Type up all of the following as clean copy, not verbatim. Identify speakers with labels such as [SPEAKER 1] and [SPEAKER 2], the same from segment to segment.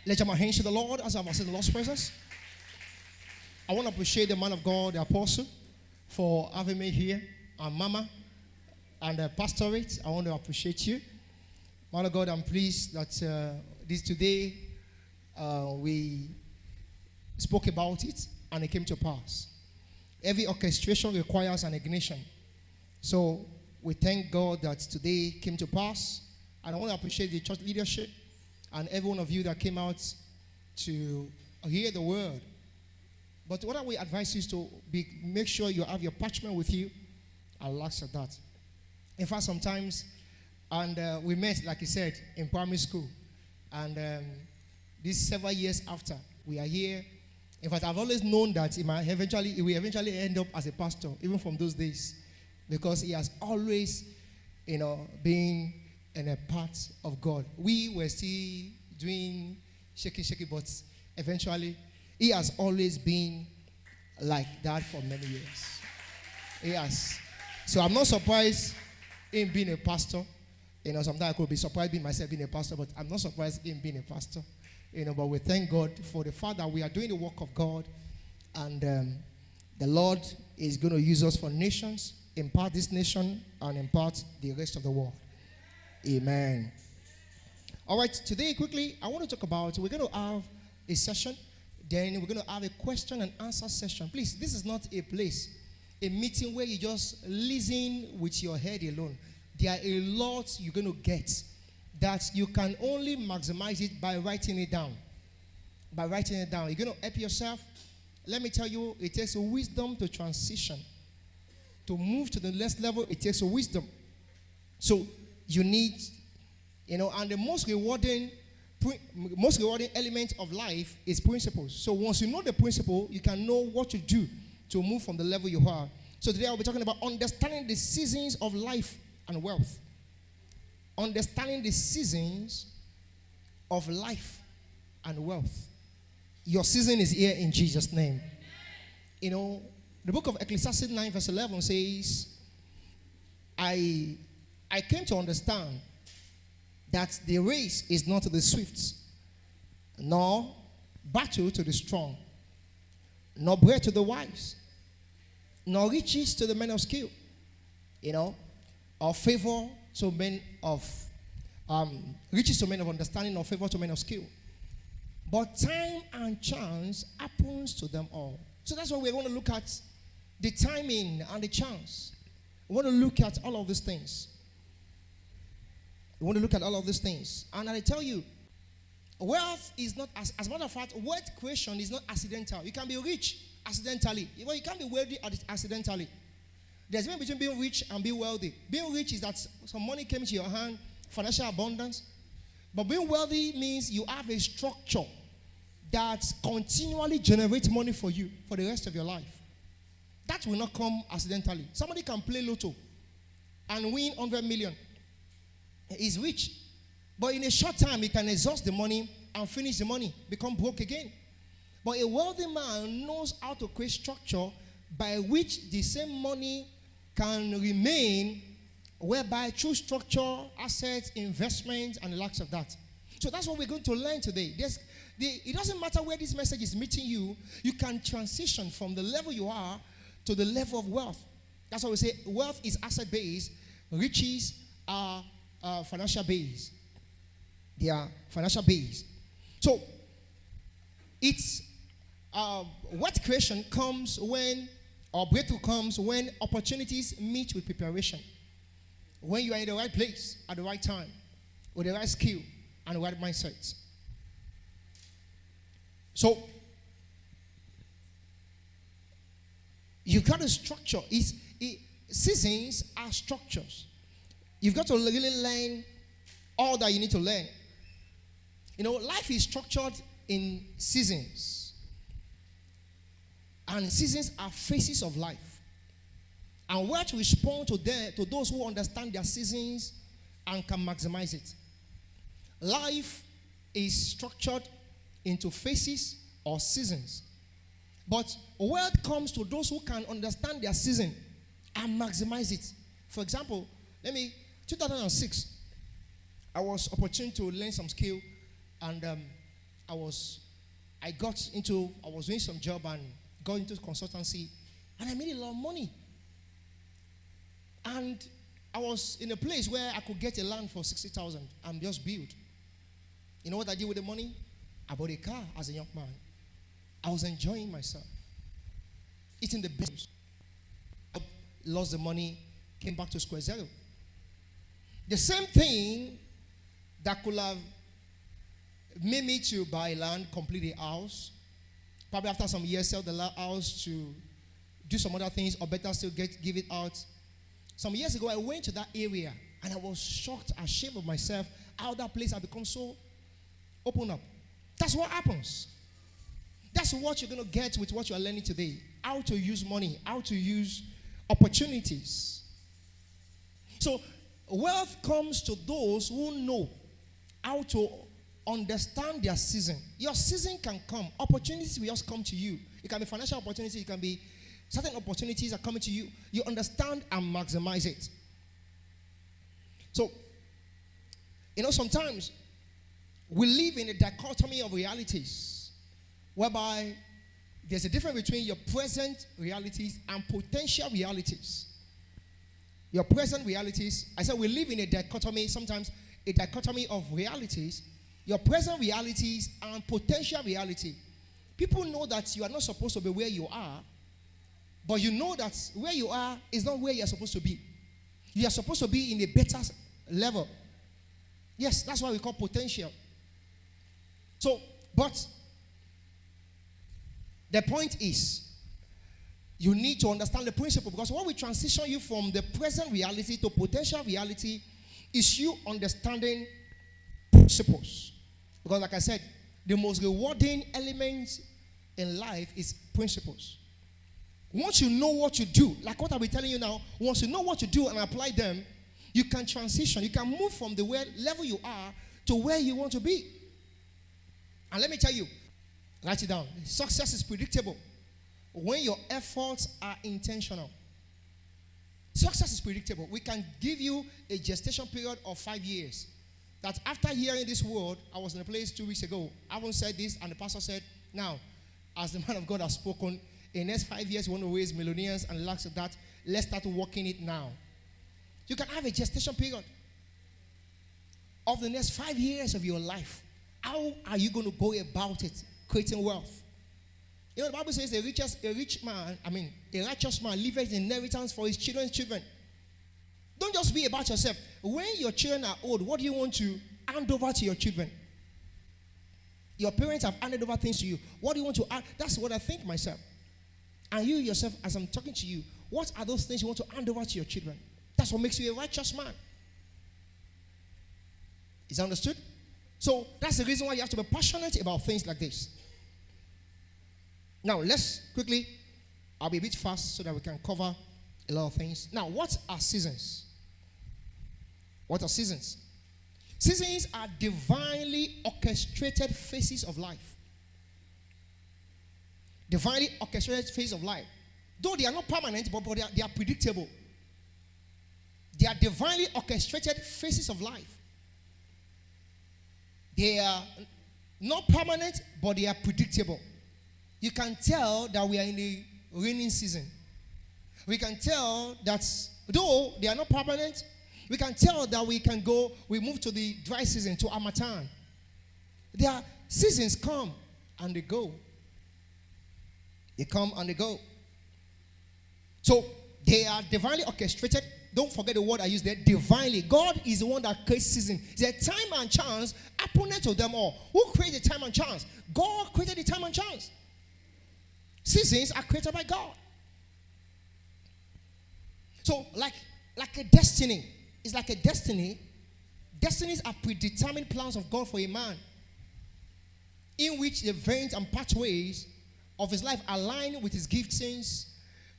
[SPEAKER 1] Let's join our hands to the Lord as I'm in the Lord's presence. I want to appreciate the man of God, the apostle, for having me here, and Mama, and the pastorate. I want to appreciate you. Man of God, I'm pleased that this today we spoke about it and it came to pass. Every orchestration requires an ignition. So we thank God that today came to pass. And I want to appreciate the church leadership and every one of you that came out to hear the word. But what I will advise you is to make sure you have your parchment with you and last at that. In fact, sometimes, and we met, like you said, in primary school. And this several years after, we are here. In fact, I've always known that he will eventually end up as a pastor, even from those days. Because he has always, been in a part of God. We were still doing shaky, but eventually, he has always been like that for many years. He has. So I'm not surprised in being a pastor. Sometimes I could be surprised being myself being a pastor, but I'm not surprised in being a pastor. But we thank God for the fact that we are doing the work of God, and the Lord is going to use us for nations, impart this nation, and impart the rest of the world. Amen. All right, today quickly, I want to talk about, we're going to have a session, then we're going to have a question and answer session. Please, this is not a place, a meeting where you just listen with your head alone. There are a lot you're going to get that you can only maximize it by writing it down. By writing it down. You're going to help yourself. Let me tell you, it takes wisdom to transition. To move to the next level, it takes wisdom. So you need, and the most rewarding element of life is principles. So once you know the principle, you can know what to do to move from the level you are. So today I'll be talking about understanding the seasons of life and wealth. Understanding the seasons of life and wealth. Your season is here in Jesus' name. The book of Ecclesiastes 9 verse 11 says, I came to understand that the race is not to the swift, nor battle to the strong, nor bread to the wise, nor riches to the men of skill, or favor to men of riches to men of understanding, or favor to men of skill. But time and chance happens to them all. So that's why we're going to look at the timing and the chance. We want to look at all of these things. And I tell you, wealth is not, as a matter of fact, wealth creation is not accidental. You can be rich accidentally. Well, you can't be wealthy accidentally. There's a difference between being rich and being wealthy. Being rich is that some money came into your hand, financial abundance. But being wealthy means you have a structure that continually generates money for you for the rest of your life. That will not come accidentally. Somebody can play lotto and win 100 million. He's rich. But in a short time, he can exhaust the money and finish the money, become broke again. But a wealthy man knows how to create structure by which the same money can remain, whereby through structure, assets, investment, and the likes of that. So that's what we're going to learn today. It doesn't matter where this message is meeting you, you can transition from the level you are to the level of wealth. That's why we say wealth is asset-based, riches are financial-based. They are financial-based. So, it's wealth creation comes when, or breakthrough comes when opportunities meet with preparation. When you are in the right place at the right time, with the right skill and the right mindset. So, you've got a structure. Seasons are structures. You've got to really learn all that you need to learn. Life is structured in seasons. And seasons are phases of life. And where to respond to those who understand their seasons and can maximize it. Life is structured into phases or seasons. But wealth comes to those who can understand their season and maximize it. For example, 2006, I was opportune to learn some skill, and I was doing some job and got into consultancy, and I made a lot of money. And I was in a place where I could get a land for 60,000 and just build. You know what I did with the money? I bought a car as a young man. I was enjoying myself, eating the best. I lost the money, came back to square zero. The same thing that could have made me to buy land, complete a house, probably after some years sell the house to do some other things, or better still give it out. Some years ago, I went to that area and I was shocked, ashamed of myself, how that place had become so open up. That's what happens. That's what you're going to get with what you're learning today. How to use money, how to use opportunities. So, wealth comes to those who know how to understand their season. Your season can come. Opportunities will just come to you. It can be financial opportunities. It can be certain opportunities are coming to you. You understand and maximize it. So, sometimes we live in a dichotomy of realities whereby there's a difference between your present realities and potential realities. Your present realities, I said we live in a dichotomy, sometimes a dichotomy of realities. Your present realities and potential reality. People know that you are not supposed to be where you are, but you know that where you are is not where you are supposed to be. You are supposed to be in a better level. Yes, that's why we call potential. So, but the point is, you need to understand the principle, because when we transition you from the present reality to potential reality is you understanding principles. Because like I said, the most rewarding element in life is principles. Once you know what you do, like what I'll be telling you now, once you know what you do and apply them, you can transition. You can move from the level you are to where you want to be. And let me tell you, write it down. Success is predictable when your efforts are intentional. Success is predictable. We can give you a gestation period of 5 years. That after hearing this word, I was in a place 2 weeks ago. I haven't said this, and the pastor said, now, as the man of God has spoken, in the next 5 years, we want to raise millionaires and lakhs of that. Let's start working it now. You can have a gestation period of the next 5 years of your life. How are you going to go about it, creating wealth? You know, the Bible says a righteous man leaveth inheritance for his children's children. Don't just be about yourself. When your children are old, what do you want to hand over to your children? Your parents have handed over things to you. What do you want to add? That's what I think myself. And you yourself, as I'm talking to you, what are those things you want to hand over to your children? That's what makes you a righteous man. Is that understood? So that's the reason why you have to be passionate about things like this. Now, let's quickly, I'll be a bit fast so that we can cover a lot of things. Now, what are seasons? What are seasons? Seasons are divinely orchestrated phases of life. Divinely orchestrated phases of life. Though they are not permanent, but they are predictable. They are divinely orchestrated phases of life. They are not permanent, but they are predictable. You can tell that we are in the raining season. We can tell that though they are not permanent, we can tell that we move to the dry season, to Harmattan. Their seasons come and they go. They come and they go. So they are divinely orchestrated. Don't forget the word I used there, divinely. God is the one that creates season. The time and chance opponent to them all. Who created the time and chance? God created the time and chance. Seasons are created by God. So like a destiny. It's like a destiny. Destinies are predetermined plans of God for a man, in which the veins and pathways of his life align with his giftings,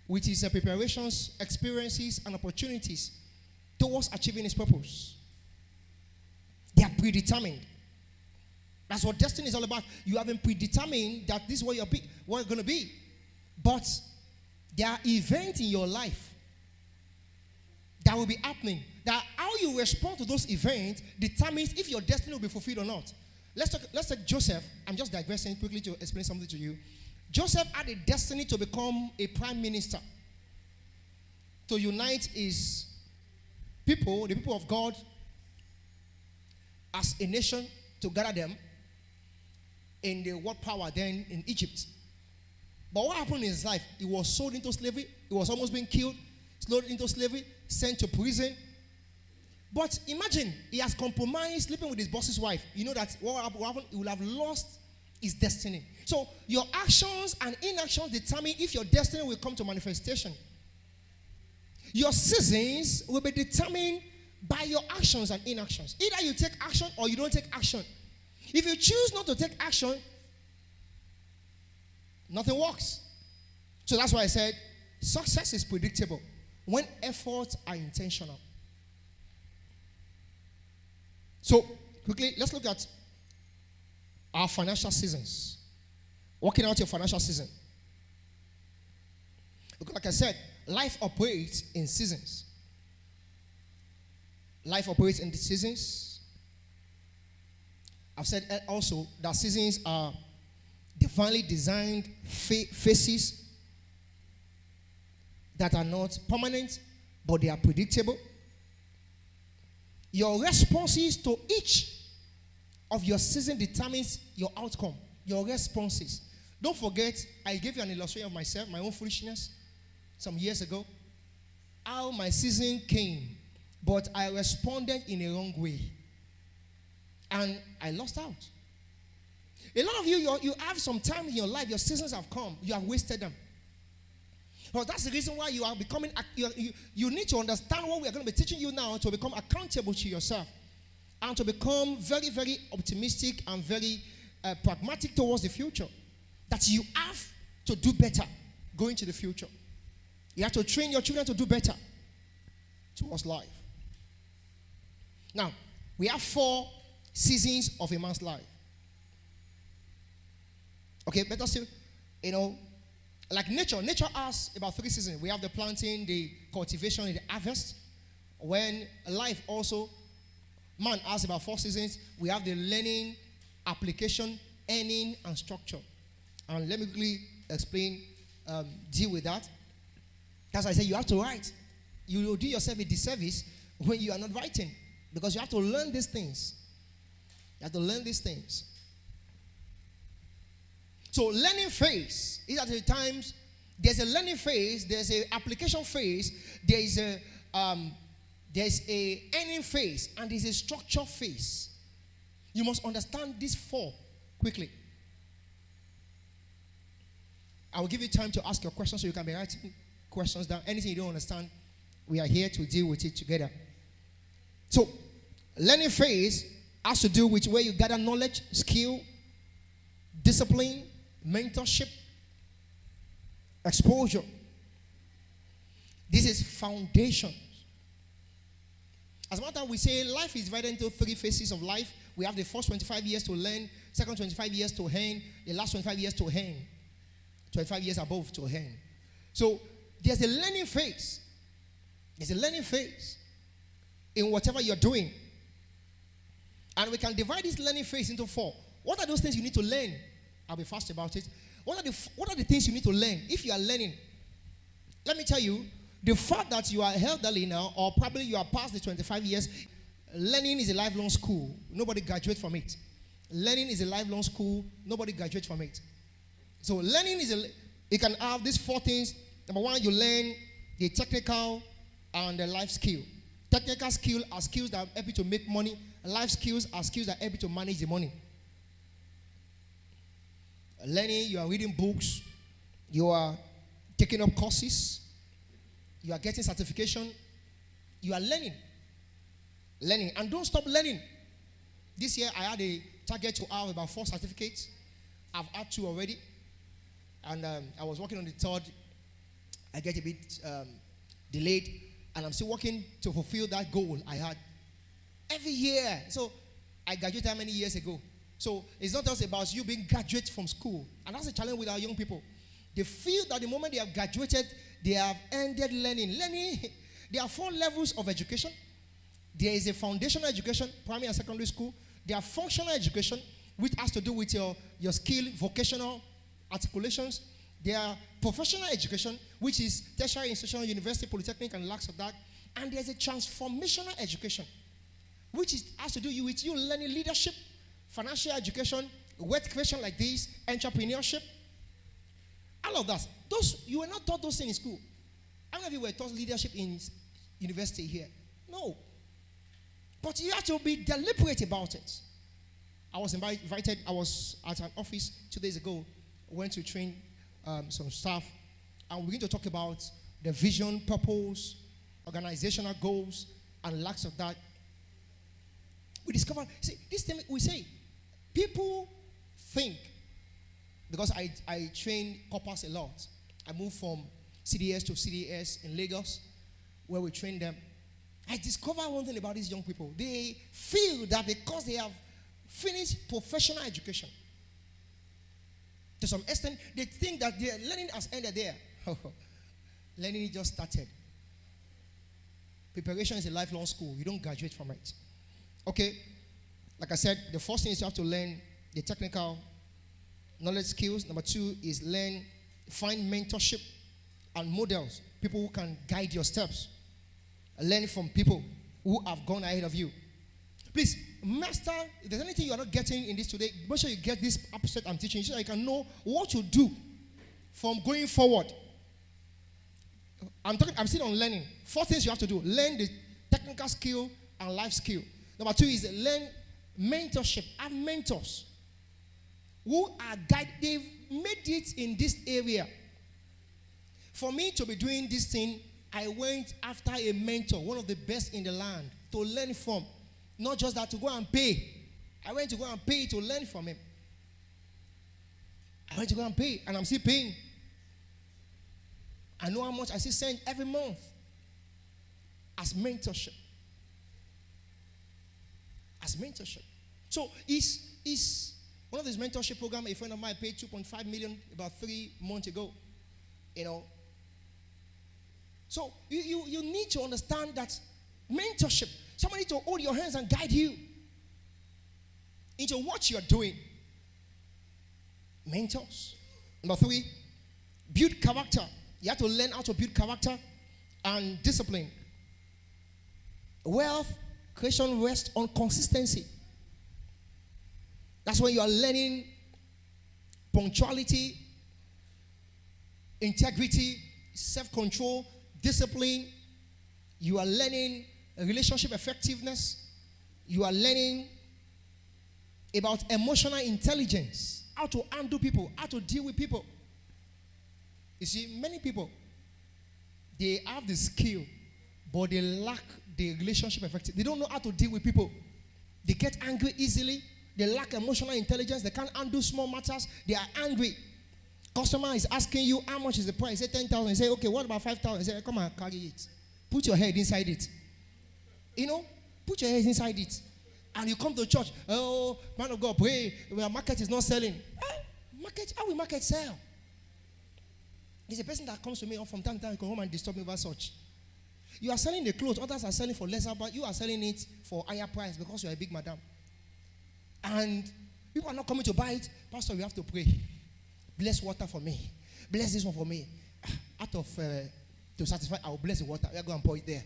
[SPEAKER 1] with his preparations, experiences, and opportunities towards achieving his purpose. They are predetermined. That's what destiny is all about. You haven't predetermined that this is what you're going to be. But there are events in your life that will be happening. That how you respond to those events determines if your destiny will be fulfilled or not. let's take Joseph. I'm just digressing quickly to explain something to you. Joseph had a destiny to become a prime minister, to unite his people, the people of God, as a nation, to gather them in the world power then in Egypt. But what happened in his life? He was sold into slavery. He was almost being killed, sold into slavery, sent to prison. But imagine, he has compromised sleeping with his boss's wife. You know that what happened? He will have lost his destiny. So your actions and inactions determine if your destiny will come to manifestation. Your seasons will be determined by your actions and inactions. Either you take action or you don't take action. If you choose not to take action, nothing works. So that's why I said success is predictable when efforts are intentional. So quickly, let's look at our financial seasons. Working out your financial season. Because like I said, life operates in seasons. Life operates in the seasons. I've said also that seasons are divinely designed phases that are not permanent, but they are predictable. Your responses to each of your season determines your outcome. Your responses. Don't forget, I gave you an illustration of myself, my own foolishness, some years ago. How my season came, but I responded in a wrong way. And I lost out. A lot of you have some time in your life, your seasons have come, you have wasted them. Well, that's the reason why you are becoming, you need to understand what we are going to be teaching you now to become accountable to yourself. And to become very, very optimistic and very pragmatic towards the future. That you have to do better going to the future. You have to train your children to do better towards life. Now, we have 4 seasons of a man's life. Okay, better still, like nature has about 3 seasons. We have the planting, the cultivation, and the harvest. When life also, man has about 4 seasons. We have the learning, application, earning, and structure. And let me quickly explain, deal with that. That's why I say you have to write. You will do yourself a disservice when you are not writing. Because you have to learn these things. You have to learn these things. So learning phase is at the times, there's a learning phase, there's an application phase, there's a earning phase, and there's a structure phase. You must understand these 4 quickly. I will give you time to ask your questions so you can be writing questions down. Anything you don't understand, we are here to deal with it together. So, learning phase has to do with where you gather knowledge, skill, discipline, mentorship, exposure. This is foundation. As a matter of fact, we say life is divided into 3 phases of life. We have the first 25 years to learn, second 25 years to earn, the last 25 years to earn, 25 years above to earn. So there's a learning phase. There's a learning phase in whatever you're doing. And we can divide this learning phase into 4. What are those things you need to learn? I'll be fast about it. What are the things you need to learn if you are learning? Let me tell you, the fact that you are elderly now, or probably you are past the 25 years, learning is a lifelong school. Nobody graduates from it. Learning is a lifelong school. Nobody graduates from it. So learning you can have these 4 things. Number 1, you learn the technical and the life skill. Technical skill are skills that help you to make money. Life skills are skills that help you to manage the money. Learning, you are reading books. You are taking up courses. You are getting certification. You are learning. Learning. And don't stop learning. This year, I had a target to have about 4 certificates. I've had 2 already. And I was working on the 3rd. I get a bit delayed. And I'm still working to fulfill that goal I had. Every year. So, I graduated how many years ago? So, it's not just about you being graduate from school. And that's a challenge with our young people. They feel that the moment they have graduated, they have ended learning. Learning, there are 4 levels of education. There is a foundational education, primary and secondary school. There are functional education. which has to do with your skill, vocational articulations. There are professional education, which is tertiary institutional, university, polytechnic, and lots of that. And there's a transformational education, which has to do with you learning leadership, financial education, wealth creation like this, entrepreneurship, all of that. You were not taught those things in school. How many of you were taught leadership in university here? No. But you have to be deliberate about it. I was invited. I was at an office 2 days ago. Went to train some staff, and we're going to talk about the vision, purpose, organizational goals, and lots of that. We discovered, see, this thing we say, people think, because I train corpers a lot. I moved from CDS to CDS in Lagos, where we train them. I discovered one thing about these young people. They feel that because they have finished professional education, to some extent, they think that their learning has ended there. Learning just started. Preparation is a lifelong school. You don't graduate from it. Okay? Like I said, the first thing is you have to learn the technical knowledge skills. Number 2 is find mentorship and models, people who can guide your steps. Learn from people who have gone ahead of you. Please, master, if there's anything you are not getting in this today, make sure you get this episode I'm teaching so that you can know what to do from going forward. I'm still on learning. 4 things you have to do. Learn the technical skill and life skill. Number 2 is learn mentorship. Have mentors who are guided. They've made it in this area. For me to be doing this thing, I went after a mentor, one of the best in the land, to learn from. Not just that, to go and pay. I went to go and pay to learn from him. I went to go and pay, and I'm still paying. I know how much I still send every month as mentorship. As mentorship. So, is one of these mentorship programs, a friend of mine paid 2.5 million about 3 months ago. You know. So, you need to understand that mentorship, somebody to hold your hands and guide you into what you're doing. Mentors. Number 3, build character. You have to learn how to build character and discipline. Wealth creation rests on consistency. That's when you are learning punctuality, integrity, self-control, discipline. You are learning relationship effectiveness. You are learning about emotional intelligence, how to handle people, how to deal with people. You see, many people, they have the skill, but they lack the relationship effectiveness. They don't know how to deal with people. They get angry easily. They lack emotional intelligence. They can't handle small matters. They are angry. Customer is asking you, how much is the price? Say 10,000. You say, okay, what about 5,000? Say, come and carry it. Put your head inside it. You know, put your head inside it. And you come to church. Oh, man of God, pray. Our market is not selling. Market? How will market sell? There's a person that comes to me from time to time, come home and disturb me over such. You are selling the clothes, others are selling for lesser, but you are selling it for higher price because you are a big madam. And people are not coming to buy it. Pastor, you have to pray. Bless water for me. Bless this one for me. Out of, to satisfy, I will bless the water. I go and pour it there.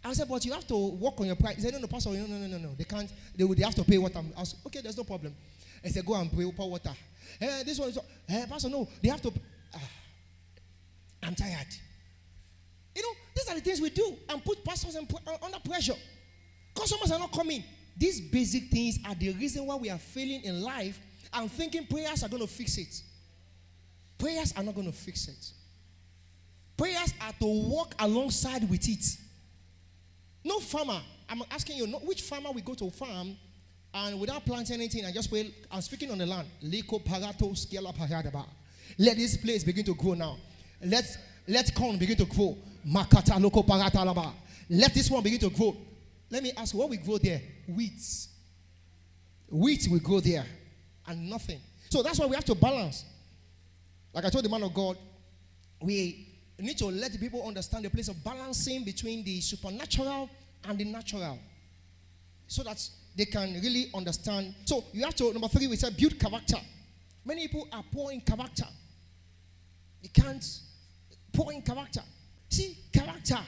[SPEAKER 1] I said, but you have to work on your price. He said, no, Pastor, no. They can't. They have to pay what I'm asking. Okay, there's no problem. I said, go and pray, pour water. This one is, Pastor, no, they have to. I'm tired. You know, these are the things we do and put pastors under pressure. Customers are not coming. These basic things are the reason why we are failing in life and thinking prayers are going to fix it. Prayers are not going to fix it. Prayers are to walk alongside with it. No farmer, I'm asking you, which farmer will go to a farm and without planting anything and just wait, I'm speaking on the land. Let this place begin to grow now. Let corn begin to grow. Let this one begin to grow. Let me ask you, what will grow there? Wheat. Wheat will grow there and nothing. So that's why we have to balance. Like I told the man of God, we need to let the people understand the place of balancing between the supernatural and the natural. So that they can really understand. So you have to, number 3, we said build character. Many people are poor in character. You can't pour in character. See, character.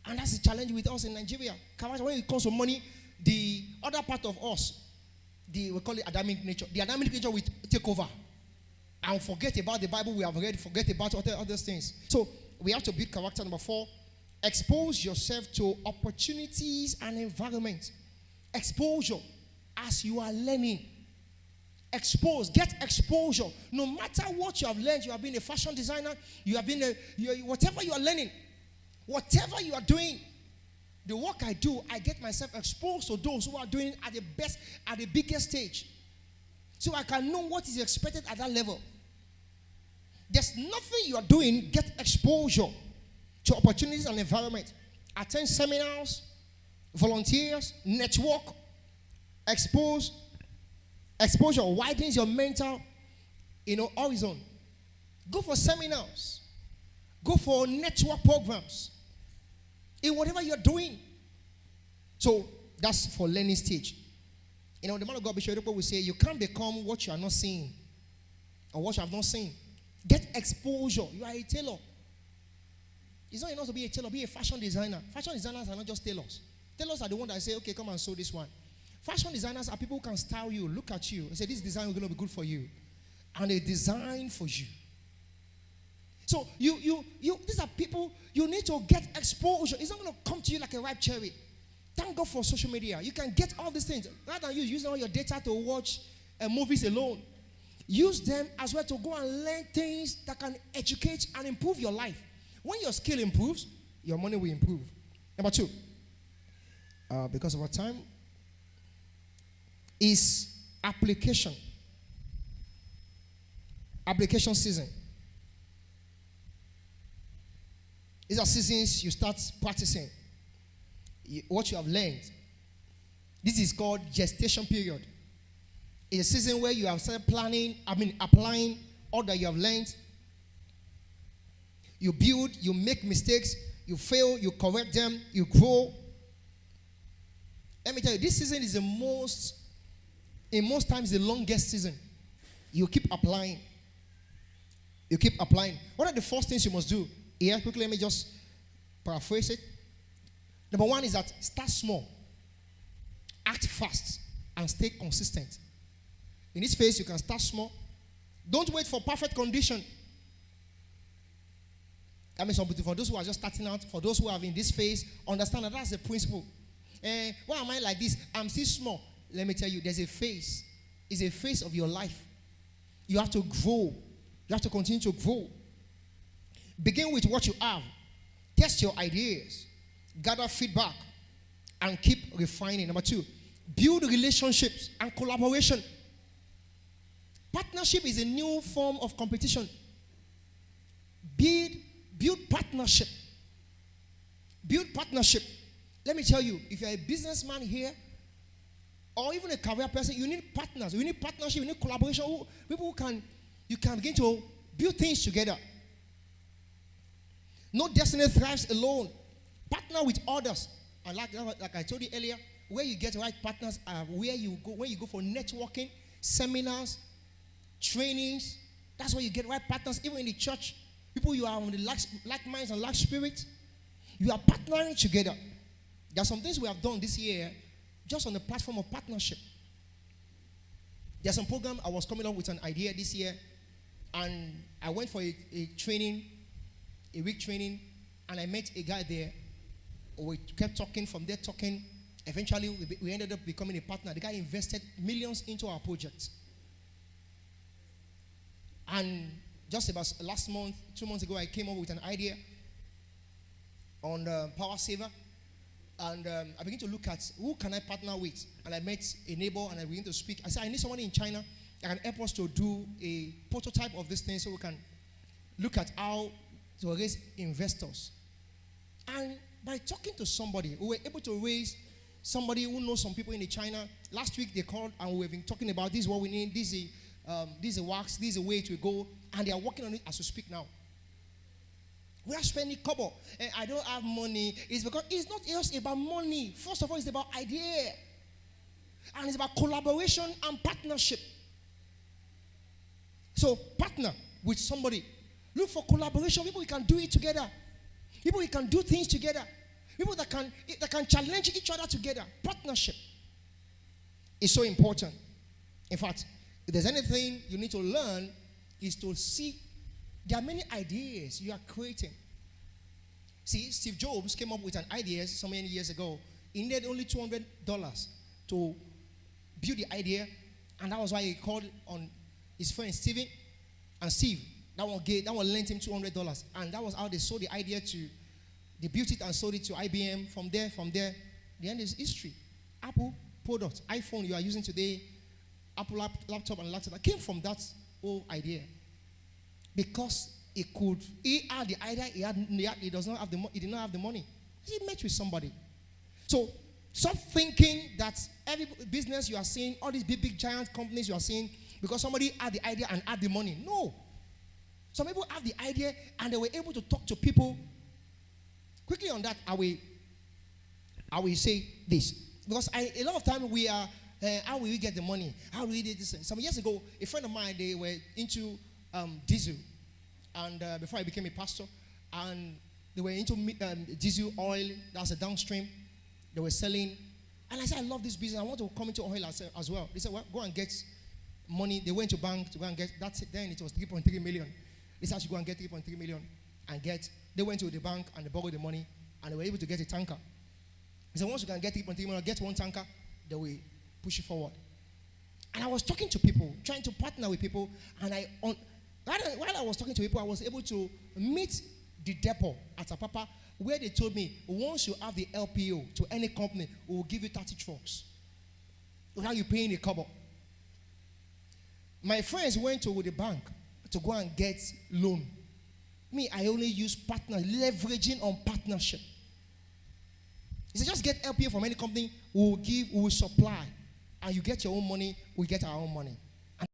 [SPEAKER 1] And that's the challenge with us in Nigeria. Character, when it comes to money, the other part of us, we call it Adamic nature. The Adamic nature will take over. And forget about the Bible we have read, forget about other things. So we have to build character. Number 4, expose yourself to opportunities and environment. Exposure as you are learning. Get exposure. No matter what you have learned, you have been a fashion designer, you have been whatever you are learning, whatever you are doing, the work I do, I get myself exposed to those who are doing it at the best, at the biggest stage. So I can know what is expected at that level. There's nothing you are doing, get exposure to opportunities and environment. Attend seminars, volunteers, network, exposure widens your mental, horizon. Go for seminars. Go for network programs. In whatever you're doing. So that's for learning stage. The man of God, Bishop Oyedepo, will say, you can't become what you are not seeing or what you have not seen. Get exposure. You are a tailor. It's not enough to be a tailor. Be a fashion designer. Fashion designers are not just tailors. Tailors are the ones that say, okay, come and sew this one. Fashion designers are people who can style you, look at you, and say, this design is going to be good for you. And they design for you. So these are people, you need to get exposure. It's not going to come to you like a ripe cherry. Thank God for social media. You can get all these things. Rather than you using all your data to watch movies alone, use them as well to go and learn things that can educate and improve your life. When your skill improves, your money will improve. Number 2, because of our time, is application. Application season. These are seasons you start practicing what you have learned. This is called gestation period. It's a season where you have started applying all that you have learned. You build, you make mistakes, you fail, you correct them, you grow. Let me tell you, this season is in most times, the longest season. You keep applying. You keep applying. What are the first things you must do? Here, quickly, let me just paraphrase it. Number 1 is that start small. Act fast and stay consistent. In this phase, you can start small. Don't wait for perfect condition. That means for those who are just starting out, for those who are in this phase, understand that that's the principle. Why am I like this? I'm still small. Let me tell you, there's a phase. It's a phase of your life. You have to grow. You have to continue to grow. Begin with what you have. Test your ideas. Gather feedback. And keep refining. Number 2, build relationships and collaboration. Partnership is a new form of competition. Build partnership. Build partnership. Let me tell you, if you're a businessman here, or even a career person, you need partners. You need partnership. You need collaboration. People who you can begin to build things together. No destiny thrives alone. Partner with others. And like I told you earlier, where you get the right partners are where you go. When you go for networking, seminars, trainings, that's where you get right partners. Even in the church, people you are on the like minds and like spirit, you are partnering together. There are some things we have done this year just on the platform of partnership. There's some program I was coming up with an idea this year, and I went for a training, a week training, and I met a guy there. We kept talking, from there talking. Eventually, we ended up becoming a partner. The guy invested millions into our project. And just about last month, 2 months ago, I came up with an idea on Power Saver. And I began to look at who can I partner with. And I met a neighbor and I began to speak. I said, I need someone in China that can help us to do a prototype of this thing so we can look at how to raise investors. And by talking to somebody, we were able to raise somebody who knows some people in China. Last week they called and we've been talking about this is what we need. This is a wax. This is a way to go. And they are working on it as we speak now. We are spending couple. And I don't have money. It's because it's not just about money. First of all, it's about idea. And it's about collaboration and partnership. So partner with somebody. Look for collaboration. People who can do it together. People who can do things together. People that can challenge each other together. Partnership is so important. In fact, if there's anything you need to learn, is to see there are many ideas you are creating. See, Steve Jobs came up with an idea so many years ago. He needed only $200 to build the idea, and that was why he called on his friend Steven and Steve. That one lent him $200, and that was how they sold the idea to. They built it and sold it to IBM. From there, the end is history. Apple product, iPhone you are using today, Apple laptop and laptop that came from that whole idea. Because he had the idea, he did not have the money. He met with somebody. So stop thinking that every business you are seeing, all these big giant companies you are seeing, because somebody had the idea and had the money. No. Some people have the idea and they were able to talk to people. Quickly on that, I will say this. Because a lot of time we are, how will we get the money? How do we do this? Some years ago, a friend of mine, they were into diesel. And before I became a pastor, and they were into diesel oil. That's a downstream. They were selling. And I said, I love this business. I want to come into oil as well. They said, well, go and get money. They went to bank to go and get, that's it. Then it was 3.3 million. They said, I should go and get 3.3 million and get. They went to the bank and they borrowed the money and they were able to get a tanker. He said, once you can get 3.3 million, get one tanker, they will push it forward. And I was talking to people, trying to partner with people, and while I was talking to people, I was able to meet the depot at Apapa, where they told me, once you have the LPO to any company, we will give you 30 trucks without you paying a couple. My friends went to the bank to go and get loan. Me, I only use partner, leveraging on partnership. He said, just get LPO from any company, we will supply, and you get your own money, we get our own money.